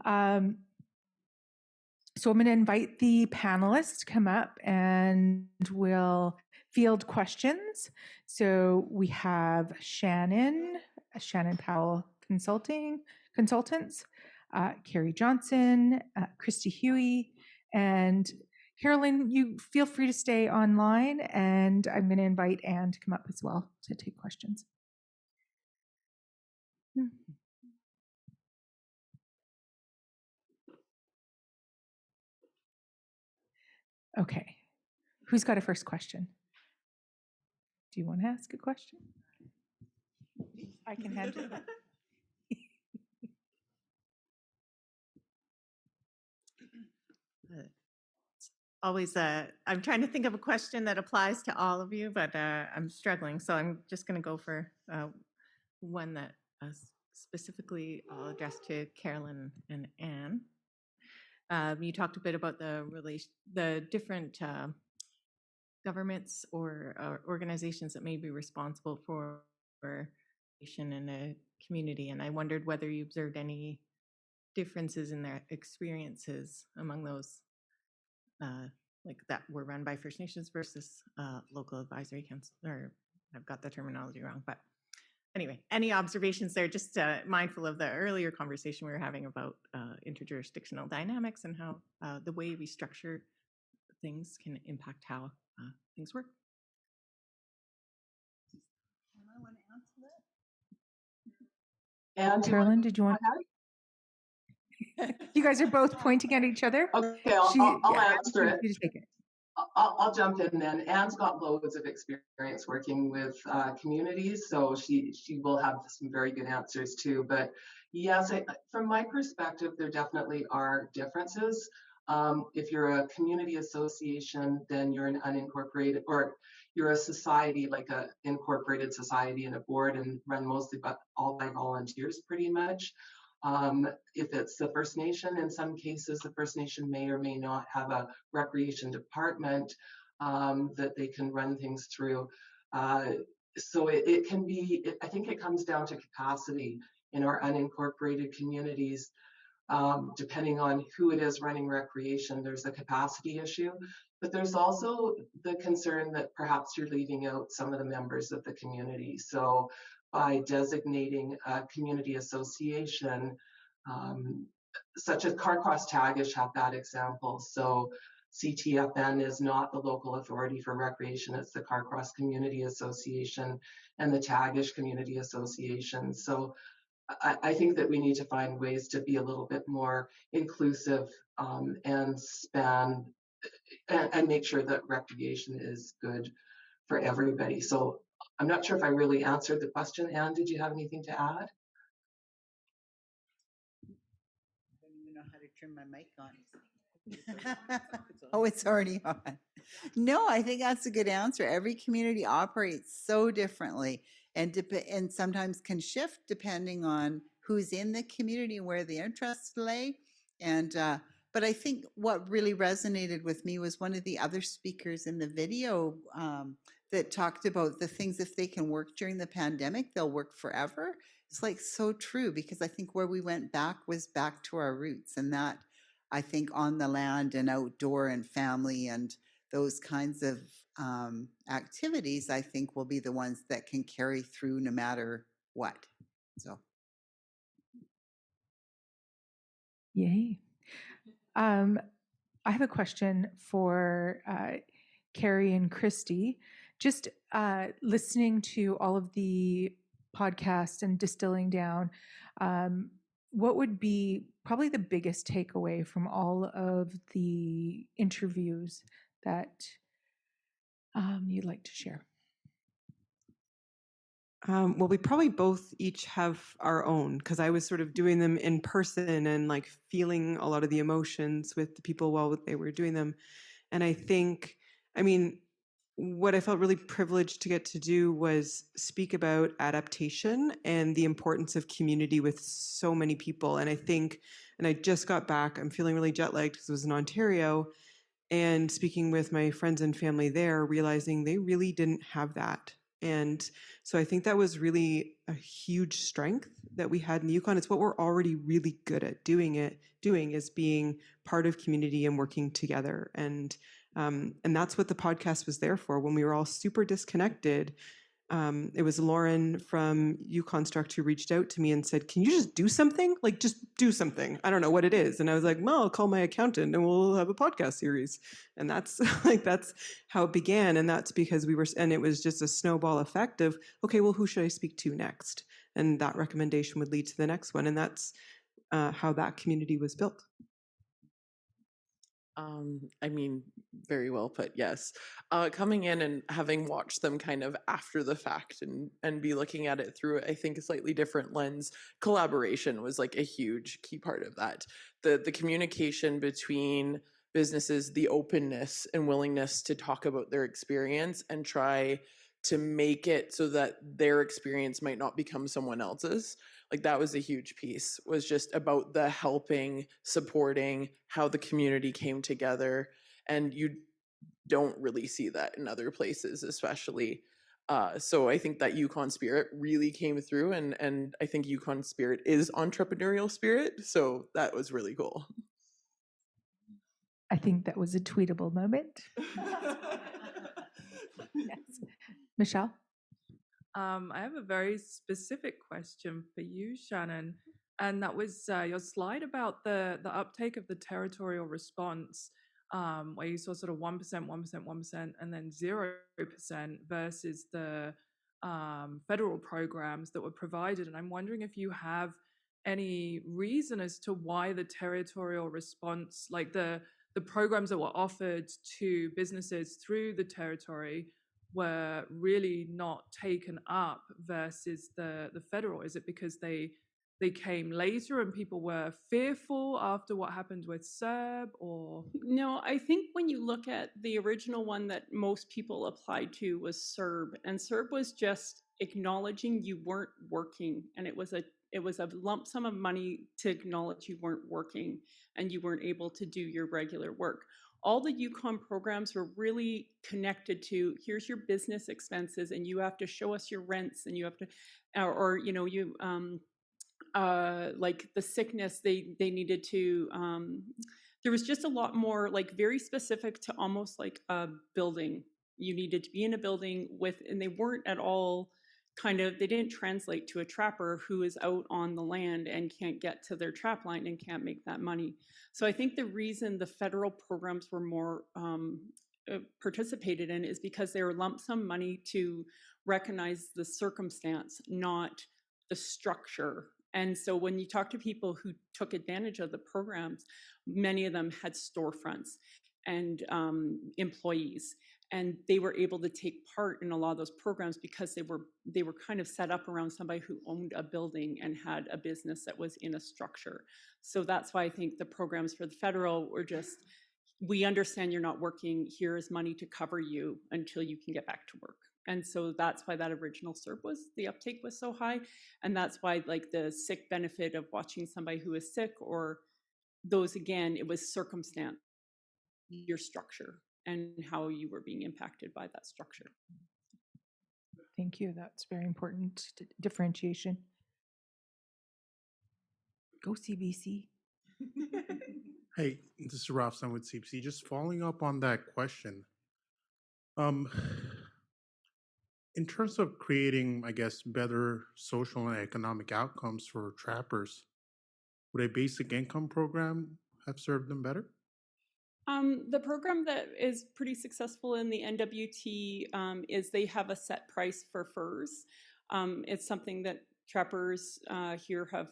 So I'm going to invite the panelists to come up and we'll field questions. So we have Shannon Powell Consultants, Kari Johnston, Christy Huey, and Carolyn, you feel free to stay online, and I'm going to invite Anne to come up as well to take questions. Okay, who's got a first question? Do you want to ask a question? I can handle it. Always, I'm trying to think of a question that applies to all of you, but I'm struggling. So I'm just going to go for one that specifically I'll address to Carolyn and Anne. You talked a bit about the different governments or organizations that may be responsible for education in a community, and I wondered whether you observed any differences in their experiences among those like that were run by First Nations versus local advisory council, or I've got the terminology wrong, but anyway, any observations there, just mindful of the earlier conversation we were having about interjurisdictional dynamics and how the way we structure things can impact how things work. I want to answer that. And Carolyn, did you want to? You guys are both pointing at each other. Okay, I'll answer it. You take it. I'll jump in then. Anne's got loads of experience working with communities, so she will have some very good answers too. But yes, from my perspective, there definitely are differences. If you're a community association, then you're an unincorporated, or you're a society, like a incorporated society and a board, and run mostly all by volunteers pretty much. If it's the First Nation, in some cases, the First Nation may or may not have a recreation department that they can run things through. So it can be, I think it comes down to capacity in our unincorporated communities. Depending on who it is running recreation, there's a capacity issue, but there's also the concern that perhaps you're leaving out some of the members of the community. So by designating a community association, such as Carcross Tagish have that example. So CTFN is not the local authority for recreation, it's the Carcross Community Association and the Tagish Community Association. So I think that we need to find ways to be a little bit more inclusive and span and make sure that recreation is good for everybody. So I'm not sure if I really answered the question. Anne, did you have anything to add? I don't even know how to turn my mic on. Oh, it's already on. No, I think that's a good answer. Every community operates so differently and sometimes can shift depending on who's in the community, where the interests lay. And but I think what really resonated with me was one of the other speakers in the video that talked about the things, if they can work during the pandemic, they'll work forever. It's like so true, because I think where we went back was back to our roots, and that I think on the land and outdoor and family and those kinds of activities, I think will be the ones that can carry through no matter what. So. Yay. I have a question for Kari and Christy. Just listening to all of the podcasts and distilling down, what would be probably the biggest takeaway from all of the interviews that you'd like to share? Well, we probably both each have our own, because I was sort of doing them in person and like feeling a lot of the emotions with the people while they were doing them. And I think, I mean, what I felt really privileged to get to do was speak about adaptation and the importance of community with so many people. And I think, and I just got back, I'm feeling really jet lagged because I was in Ontario, and speaking with my friends and family there, realizing they really didn't have that. And so I think that was really a huge strength that we had in the Yukon. It's what we're already really good at doing is being part of community and working together. And that's what the podcast was there for. When we were all super disconnected, it was Lauren from Yukon Struct who reached out to me and said, "Can you just do something? Like, just do something. I don't know what it is." And I was like, "Well, I'll call my accountant and we'll have a podcast series." And that's that's how it began. And that's because and it was just a snowball effect of, okay, well, who should I speak to next? And that recommendation would lead to the next one. And that's how that community was built. I mean, very well put, yes. Coming in and having watched them kind of after the fact and be looking at it through, I think, a slightly different lens, collaboration was like a huge key part of that. The communication between businesses, the openness and willingness to talk about their experience and try to make it so that their experience might not become someone else's. Like that was a huge piece, was just about the helping, supporting, how the community came together. And you don't really see that in other places, especially. So I think that Yukon spirit really came through, and I think Yukon spirit is entrepreneurial spirit. So that was really cool. I think that was a tweetable moment. Yes. Michelle? I have a very specific question for you, Shannon, and that was your slide about the uptake of the territorial response, where you saw sort of 1%, 1%, 1%, and then 0% versus the federal programs that were provided. And I'm wondering if you have any reason as to why the territorial response, like the programs that were offered to businesses through the territory, were really not taken up versus the federal? Is it because they came later and people were fearful after what happened with CERB, or? No, I think when you look at the original one that most people applied to was CERB, and CERB was just acknowledging you weren't working, and it was a lump sum of money to acknowledge you weren't working and you weren't able to do your regular work. All the Yukon programs were really connected to, here's your business expenses and you have to show us your rents, and you have to, or you know, you like the sickness, they needed to, there was just a lot more like very specific to almost like a building. You needed to be in a building with, and they weren't at all kind of, they didn't translate to a trapper who is out on the land and can't get to their trap line and can't make that money. So I think the reason the federal programs were more participated in is because they were lump sum money to recognize the circumstance, not the structure. And so when you talk to people who took advantage of the programs, many of them had storefronts and employees, and they were able to take part in a lot of those programs because they were kind of set up around somebody who owned a building and had a business that was in a structure. So that's why I think the programs for the federal were just, we understand you're not working, here is money to cover you until you can get back to work. And so that's why that original CERB the uptake was so high. And that's why like the sick benefit of watching somebody who is sick, or those, again, it was circumstance, your structure, and how you were being impacted by that structure. Thank you. That's very important differentiation. Go CBC. Hey, this is Ralphson with CBC. Just following up on that question. In terms of creating, I guess, better social and economic outcomes for trappers, would a basic income program have served them better? The program that is pretty successful in the NWT is they have a set price for furs. It's something that trappers here have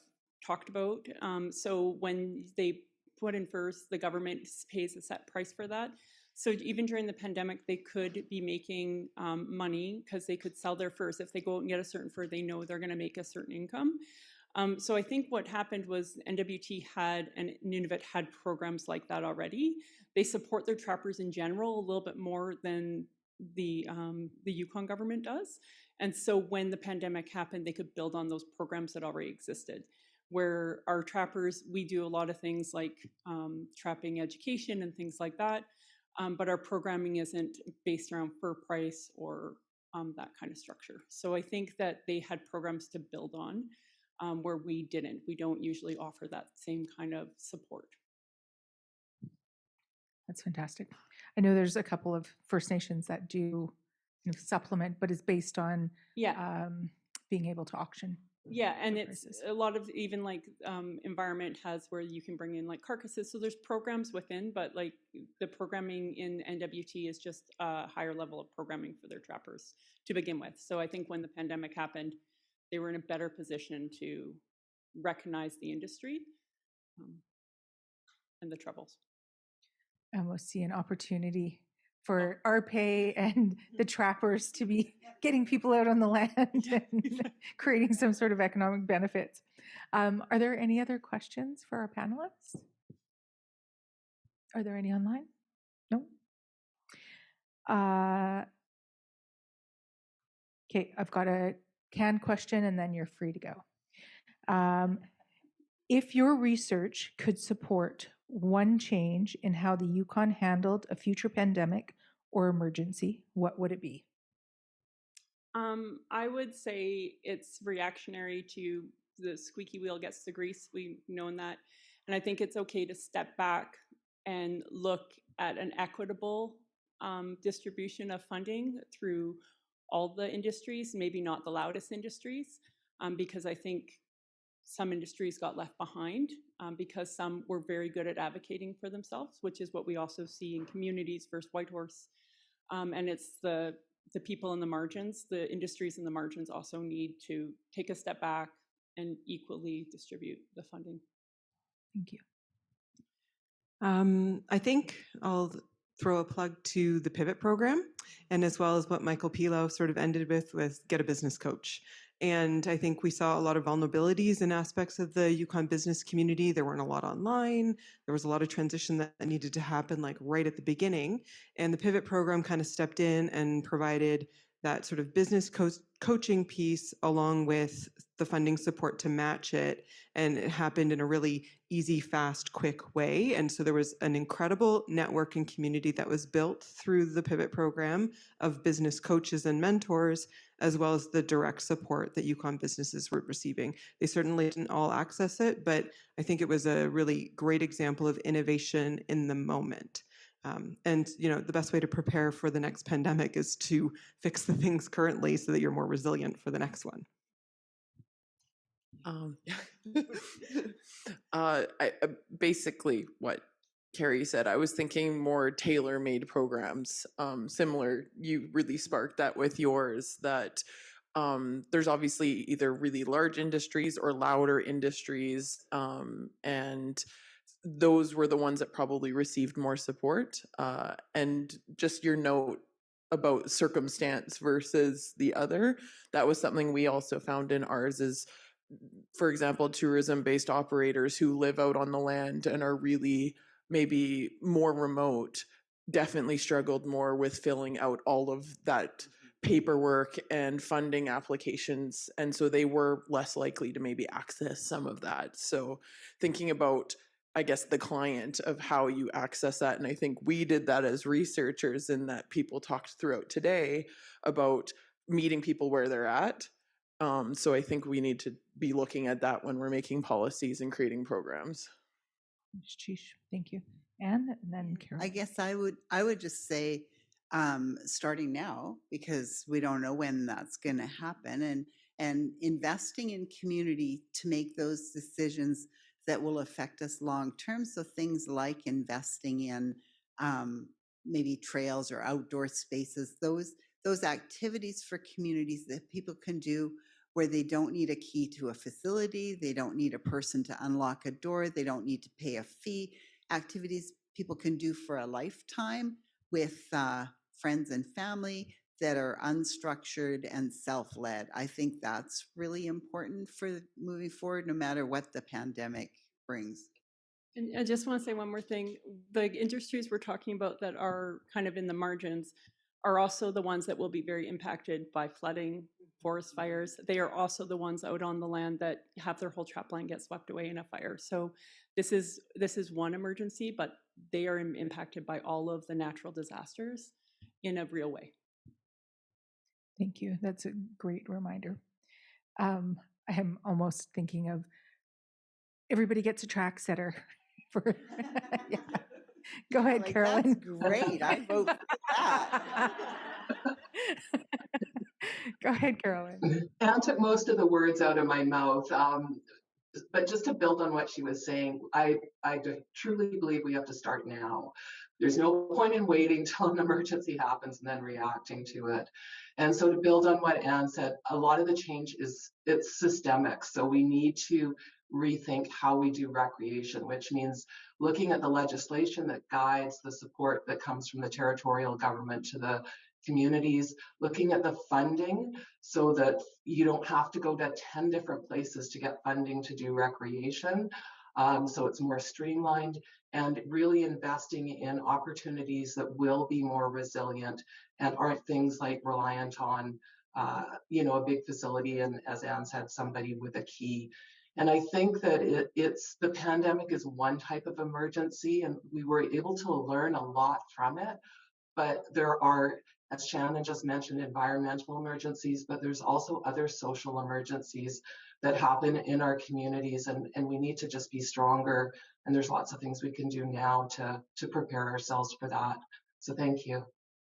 talked about. So when they put in furs, the government pays a set price for that. So even during the pandemic, they could be making money because they could sell their furs. If they go out and get a certain fur, they know they're going to make a certain income. So I think what happened was NWT had, and Nunavut had programs like that already. They support their trappers in general a little bit more than the Yukon government does. And so when the pandemic happened, they could build on those programs that already existed. Where our trappers, we do a lot of things like trapping education and things like that. But our programming isn't based around fur price or that kind of structure. So I think that they had programs to build on where we didn't. We don't usually offer that same kind of support. That's fantastic. I know there's a couple of First Nations that do supplement, but it's based on Yeah. being able to auction. Yeah, and for it's prices. a lot of even like environment has where you can bring in like carcasses. So there's programs within, but like the programming in NWT is just a higher level of programming for their trappers to begin with. So I think when the pandemic happened, they were in a better position to recognize the industry and the troubles. And we'll see an opportunity for our pay and the trappers to be getting people out on the land and creating some sort of economic benefits. Are there any other questions for our panelists? Are there any online? No? Okay, I've got a canned question and then you're free to go. If your research could support one change in how the Yukon handled a future pandemic or emergency, what would it be? I would say it's reactionary to the squeaky wheel gets the grease. We've known that. And I think it's okay to step back and look at an equitable distribution of funding through all the industries, maybe not the loudest industries, because I think some industries got left behind because some were very good at advocating for themselves, which is what we also see in communities versus Whitehorse. And it's the people in the margins, the industries in the margins also need to take a step back and equally distribute the funding. Thank you. I think I'll throw a plug to the Pivot program, and as well as what Michael Pilo sort of ended with get a business coach. And I think we saw a lot of vulnerabilities in aspects of the Yukon business community. There weren't a lot online. There was a lot of transition that needed to happen like right at the beginning. And the Pivot program kind of stepped in and provided that sort of business coaching piece along with the funding support to match it. And it happened in a really easy, fast, quick way. And so there was an incredible network and community that was built through the Pivot program of business coaches and mentors, as well as the direct support that Yukon businesses were receiving. They certainly didn't all access it, but I think it was a really great example of innovation in the moment. And the best way to prepare for the next pandemic is to fix the things currently so that you're more resilient for the next one. Basically what Kari said, I was thinking more tailor-made programs. Similar, you really sparked that with yours, that there's obviously either really large industries or louder industries, and those were the ones that probably received more support. And just your note about circumstance versus the other, that was something we also found in ours is, for example, tourism-based operators who live out on the land and are really maybe more remote definitely struggled more with filling out all of that paperwork and funding applications. And so they were less likely to maybe access some of that. So thinking about, I guess, the client of how you access that. And I think we did that as researchers, in that people talked throughout today about meeting people where they're at. So I think we need to be looking at that when we're making policies and creating programs. Thank you. Anne, and then Carol. I guess I would just say starting now, because we don't know when that's going to happen, and investing in community to make those decisions that will affect us long term. So things like investing in maybe trails or outdoor spaces, those activities for communities that people can do where they don't need a key to a facility, they don't need a person to unlock a door, they don't need to pay a fee. Activities people can do for a lifetime with friends and family that are unstructured and self-led. I think that's really important for moving forward, no matter what the pandemic brings. And I just want to say one more thing. The industries we're talking about that are kind of in the margins are also the ones that will be very impacted by flooding, forest fires. They are also the ones out on the land that have their whole trapline get swept away in a fire. So this is one emergency, but they are impacted by all of the natural disasters in a real way. Thank you. That's a great reminder. I am almost thinking of everybody gets a track setter for, yeah. Go ahead, Like, Carolyn. that's great. I vote for that. Go ahead, Carolyn. Anne took most of the words out of my mouth. But just to build on what she was saying, I truly believe we have to start now. There's no point in waiting till an emergency happens and then reacting to it. And so to build on what Anne said, a lot of the change it's systemic. So we need to rethink how we do recreation, which means looking at the legislation that guides the support that comes from the territorial government to the communities, looking at the funding so that you don't have to go to 10 different places to get funding to do recreation. So it's more streamlined, and really investing in opportunities that will be more resilient and aren't things like reliant on a big facility and, as Anne said, somebody with a key. And I think that it's the pandemic is one type of emergency, and we were able to learn a lot from it. But there are, as Shannon just mentioned, environmental emergencies, but there's also other social emergencies that happen in our communities, and we need to just be stronger. And there's lots of things we can do now to prepare ourselves for that. So thank you.